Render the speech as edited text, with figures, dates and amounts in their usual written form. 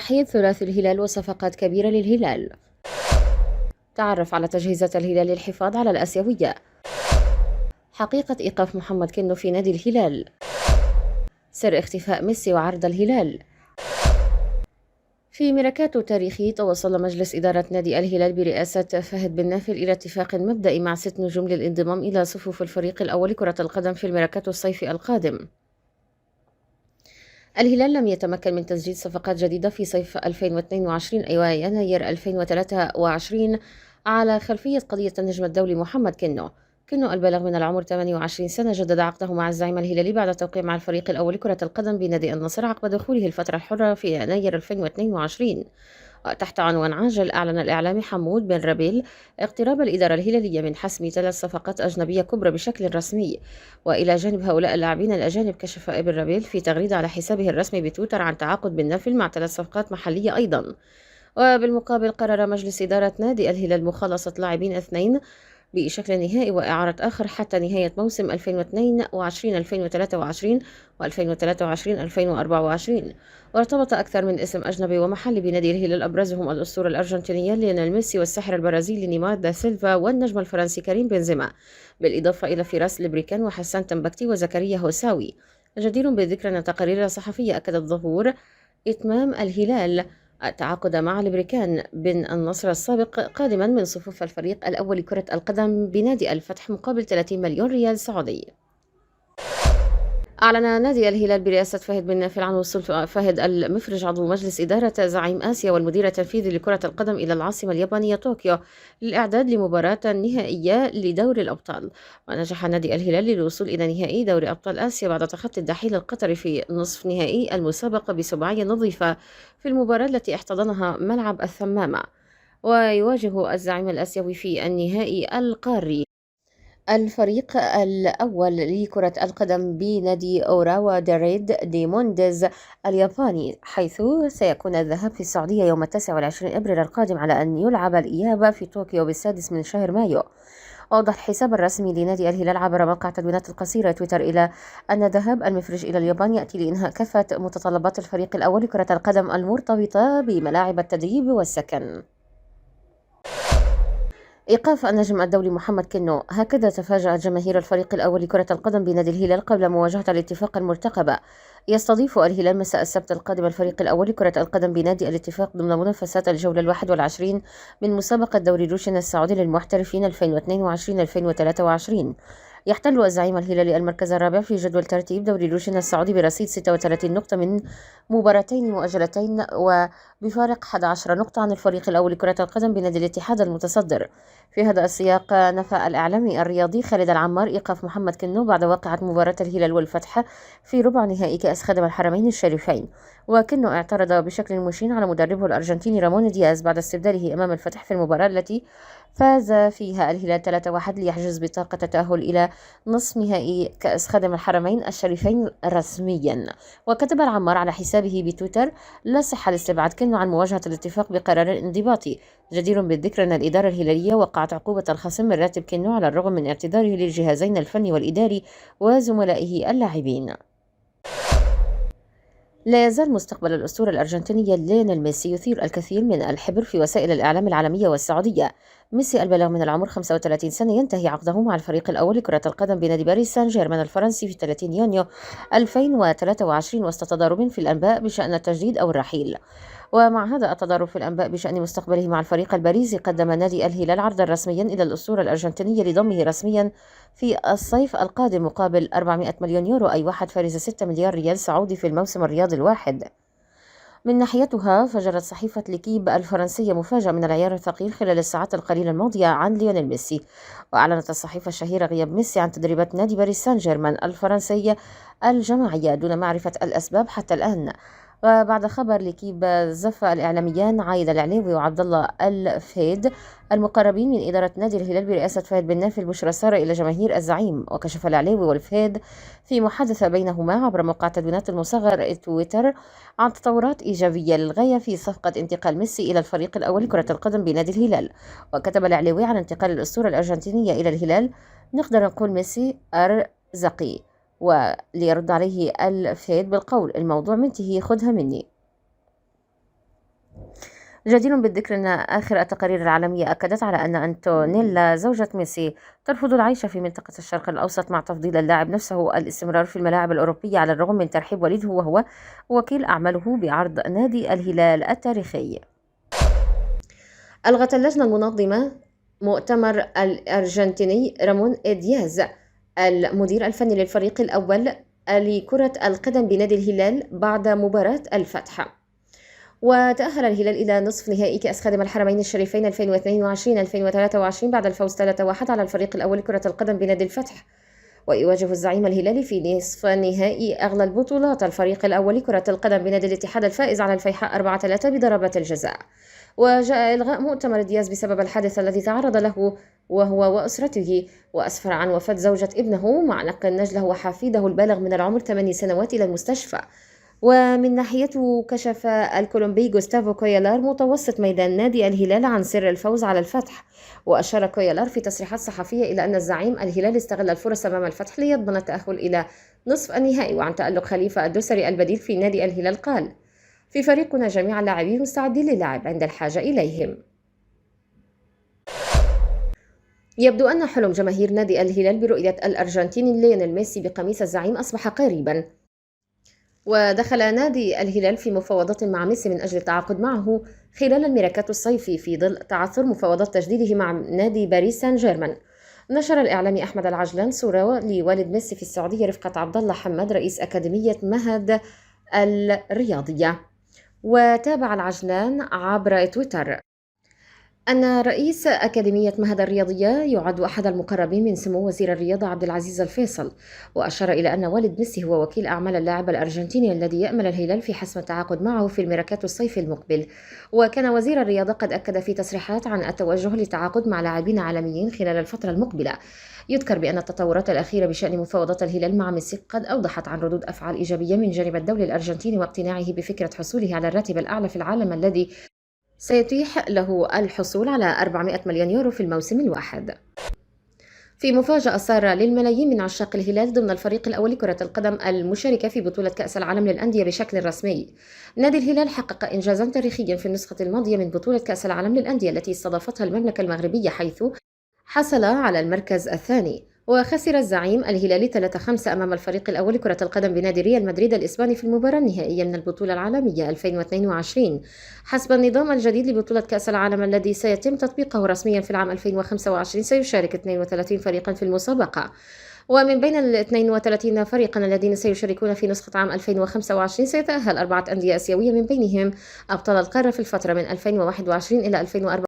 تحية ثلاثي الهلال وصفقات كبيرة للهلال. تعرف على تجهيزات الهلال للحفاظ على الآسيوية. حقيقة إيقاف محمد كنو في نادي الهلال. سر اختفاء ميسي وعرض الهلال. في ميركاتو تاريخي، توصل مجلس إدارة نادي الهلال برئاسة فهد بن نافل إلى اتفاق مبدئي مع 6 نجوم للانضمام إلى صفوف الفريق الأول لكرة القدم في الميركاتو الصيفي القادم. الهلال لم يتمكن من تسجيل صفقات جديدة في صيف 2022 أي يناير 2023 على خلفية قضية النجم الدولي محمد كنو البالغ من العمر 28 سنة، جدد عقده مع الزعيم الهلالي بعد توقيع مع الفريق الأول لكرة القدم بنادي النصر عقب دخوله الفترة الحرة في يناير 2022. تحت عنوان عاجل، أعلن الإعلامي حمود بن ربيل اقتراب الإدارة الهلالية من حسم 3 صفقات أجنبية كبرى بشكل رسمي. وإلى جانب هؤلاء اللاعبين الأجانب، كشف ابن ربيل في تغريدة على حسابه الرسمي بتويتر عن تعاقد بن نافل مع 3 صفقات محلية أيضا. وبالمقابل، قرر مجلس إدارة نادي الهلال مخالصة لاعبين 2 بشكل نهائي وإعارة آخر حتى نهاية موسم 2022-2023 و2023-2024. وارتبط أكثر من اسم أجنبي ومحلي بنادي الهلال، أبرزهم الأسطورة الأرجنتينية ليونيل ميسي والساحر البرازيلي نيمار دا سيلفا والنجم الفرنسي كريم بنزيما، بالإضافة إلى فراس لبريكان وحسان تنبكتي وزكريا هوساوي. جدير بالذكر أن تقارير صحفية أكدت ظهور إتمام الهلال التعاقد مع البريكان بن النصر السابق قادما من صفوف الفريق الأول لكرة القدم بنادي الفتح مقابل 30 مليون ريال سعودي. أعلن نادي الهلال برئاسة فهد بن نافل عن وصول فهد المفرج عضو مجلس إدارة زعيم آسيا والمدير التنفيذي لكرة القدم إلى العاصمة اليابانية طوكيو للإعداد لمباراة نهائية لدوري الأبطال. ونجح نادي الهلال للوصول إلى نهائي دوري أبطال آسيا بعد تخطي الدحيل القطري في نصف نهائي المسابقة ب7 نظيفة في المباراة التي احتضنها ملعب الثمامة. ويواجه الزعيم الآسيوي في النهائي القاري الفريق الأول لكرة القدم بنادي أوراوا ديريد دي مونديز الياباني، حيث سيكون الذهاب في السعودية يوم 29 أبريل القادم على أن يلعب الإياب في طوكيو بالسادس من شهر مايو. أوضح الحساب الرسمي لنادي الهلال عبر موقع التدوينات القصيرة تويتر إلى أن ذهاب المفرج إلى اليابان يأتي لإنهاء كافة متطلبات الفريق الأول لكرة القدم المرتبطة بملاعب التدريب والسكن. إيقاف النجم الدولي محمد كنو، هكذا تفاجأت جماهير الفريق الأول لكرة القدم بنادي الهلال قبل مواجهة الاتفاق المرتقبة. يستضيف الهلال مساء السبت القادم الفريق الأول لكرة القدم بنادي الاتفاق ضمن منافسات الجولة 21 من مسابقة دوري روشن السعودي للمحترفين 2022-2023. يحتل الزعيم الهلالي المركز الرابع في جدول ترتيب دوري روشن السعودي برصيد 36 نقطة من مباراتين مؤجلتين، وبفارق 11 نقطة عن الفريق الأول لكرة القدم بنادي الاتحاد المتصدر. في هذا السياق، نفى الإعلامي الرياضي خالد العمار إيقاف محمد كنو بعد واقعة مباراة الهلال والفتح في ربع نهائي كأس خادم الحرمين الشريفين. وكنو اعترض بشكل مشين على مدربه الأرجنتيني رامون دياز بعد استبداله أمام الفتح في المباراة التي فاز فيها الهلال 3-1 ليحجز بطاقة التأهل إلى نصف نهائي كأس خادم الحرمين الشريفين رسميا. وكتب العمار على حسابه بتويتر: لا صحة لاستبعاد كنو عن مواجهة الاتفاق بقرار انضباطي. جدير بالذكر أن الإدارة الهلالية وقعت عقوبة الخصم من راتب كنو على الرغم من اعتذاره للجهازين الفني والإداري وزملائه اللاعبين. لا يزال مستقبل الأسطورة الأرجنتينية ليونيل ميسي يثير الكثير من الحبر في وسائل الإعلام العالمية والسعودية. ميسي البالغ من العمر 35 سنة ينتهي عقده مع الفريق الأول لكرة القدم بنادي باريس سان جيرمان الفرنسي في 30 يونيو 2023 وسط تضارب في الأنباء بشأن التجديد أو الرحيل. ومع هذا التضارب في الأنباء بشأن مستقبله مع الفريق الباريسي، قدم نادي الهلال عرضا رسميا إلى الأسطورة الأرجنتينية لضمه رسميا في الصيف القادم مقابل 400 مليون يورو أي 1.6 مليار ريال سعودي في الموسم الرياضي الواحد. من ناحيتها، فجرت صحيفة ليكيب الفرنسية مفاجأة من العيار الثقيل خلال الساعات القليلة الماضية عن ليونيل ميسي. وأعلنت الصحيفة الشهيرة غياب ميسي عن تدريبات نادي باريس سان جيرمان الفرنسية الجماعية دون معرفة الأسباب حتى الآن. وبعد خبر ليكيب، زف الإعلاميان عايد العليوي وعبد الله الفهيد المقربين من إدارة نادي الهلال برئاسة فهد بن نافل بشرى سارة إلى جماهير الزعيم. وكشف العليوي والفهيد في محادثة بينهما عبر موقع التدوينات المصغر تويتر عن تطورات إيجابية للغاية في صفقة انتقال ميسي إلى الفريق الأول لكرة القدم بنادي الهلال. وكتب العليوي عن انتقال الأسطورة الأرجنتينية إلى الهلال: نقدر نقول ميسي أرزقي. وليرد عليه الفهيد بالقول: الموضوع منتهي، خذها مني. جدير بالذكر أن آخر التقارير العالمية أكدت على أن أنتونيلا زوجة ميسي ترفض العيش في منطقة الشرق الأوسط، مع تفضيل اللاعب نفسه الاستمرار في الملاعب الأوروبية على الرغم من ترحيب والده وهو وكيل أعماله بعرض نادي الهلال التاريخي. ألغت اللجنة المنظمة مؤتمر الأرجنتيني رامون دياز المدير الفني للفريق الأول لكرة القدم بنادي الهلال بعد مباراة الفتح. وتأهل الهلال إلى نصف نهائي كأس خادم الحرمين الشريفين 2022-2023 بعد الفوز 3-1 على الفريق الأول لكرة القدم بنادي الفتح. ويواجه الزعيم الهلالي في نصف نهائي أغلى البطولات الفريق الأول لكرة القدم بنادي الاتحاد الفائز على الفيحاء 4-3 بضربات الجزاء. وجاء إلغاء مؤتمر دياز بسبب الحادث الذي تعرض له وهو وأسرته، وأسفر عن وفاة زوجة ابنه مع نقل نجله وحفيده البالغ من العمر 8 سنوات إلى المستشفى. ومن ناحيته كشف الكولومبي غوستافو كويلار متوسط ميدان نادي الهلال عن سر الفوز على الفتح. وأشار كويلار في تصريحات صحفية إلى أن الزعيم الهلال استغل الفرص أمام الفتح ليضمن التأهل إلى نصف النهائي. وعن تألق خليفة الدوسري البديل في نادي الهلال قال: في فريقنا جميع اللاعبين مستعدين للعب عند الحاجة إليهم. يبدو أن حلم جماهير نادي الهلال برؤية الأرجنتيني ليونيل ميسي بقميص الزعيم أصبح قريباً. ودخل نادي الهلال في مفاوضات مع ميسي من أجل التعاقد معه خلال الميركاتو الصيفي في ظل تعثر مفاوضات تجديده مع نادي باريس سان جيرمان. نشر الإعلامي أحمد العجلان صورة لوالد ميسي في السعودية رفقة عبد الله حماد رئيس أكاديمية مهد الرياضية. وتابع العجلان عبر تويتر أن رئيس أكاديمية مهد الرياضية يعد أحد المقربين من سمو وزير الرياضة عبد العزيز الفيصل. وأشار إلى أن والد ميسي هو وكيل أعمال اللاعب الأرجنتيني الذي يأمل الهلال في حسم التعاقد معه في الميركاتو الصيفي المقبل. وكان وزير الرياضة قد أكد في تصريحات عن التوجه للتعاقد مع لاعبين عالميين خلال الفترة المقبلة. يذكر بأن التطورات الأخيرة بشأن مفاوضات الهلال مع ميسي قد أوضحت عن ردود أفعال إيجابية من جانب الدولي الأرجنتيني واقتناعه بفكرة حصوله على الراتب الأعلى في العالم الذي سيتيح له الحصول على 400 مليون يورو في الموسم الواحد. في مفاجأة سارة للملايين من عشاق الهلال ضمن الفريق الأول لكرة القدم المشاركة في بطولة كأس العالم للأندية بشكل رسمي. نادي الهلال حقق إنجازا تاريخيا في النسخة الماضية من بطولة كأس العالم للأندية التي استضافتها المملكة المغربية، حيث حصل على المركز الثاني. وخسر الزعيم الهلالي 3-5 أمام الفريق الأول لكرة القدم بنادي ريال مدريد الإسباني في المباراة النهائية من البطولة العالمية 2022 حسب النظام الجديد لبطولة كأس العالم الذي سيتم تطبيقه رسميا في العام 2025. سيشارك 32 فريقا في المسابقة، ومن بين ال 32 فريقا الذين سيشاركون في نسخة عام 2025 سيتأهل 4 أندية آسيوية من بينهم أبطال القارة في الفترة من 2021 إلى 2024.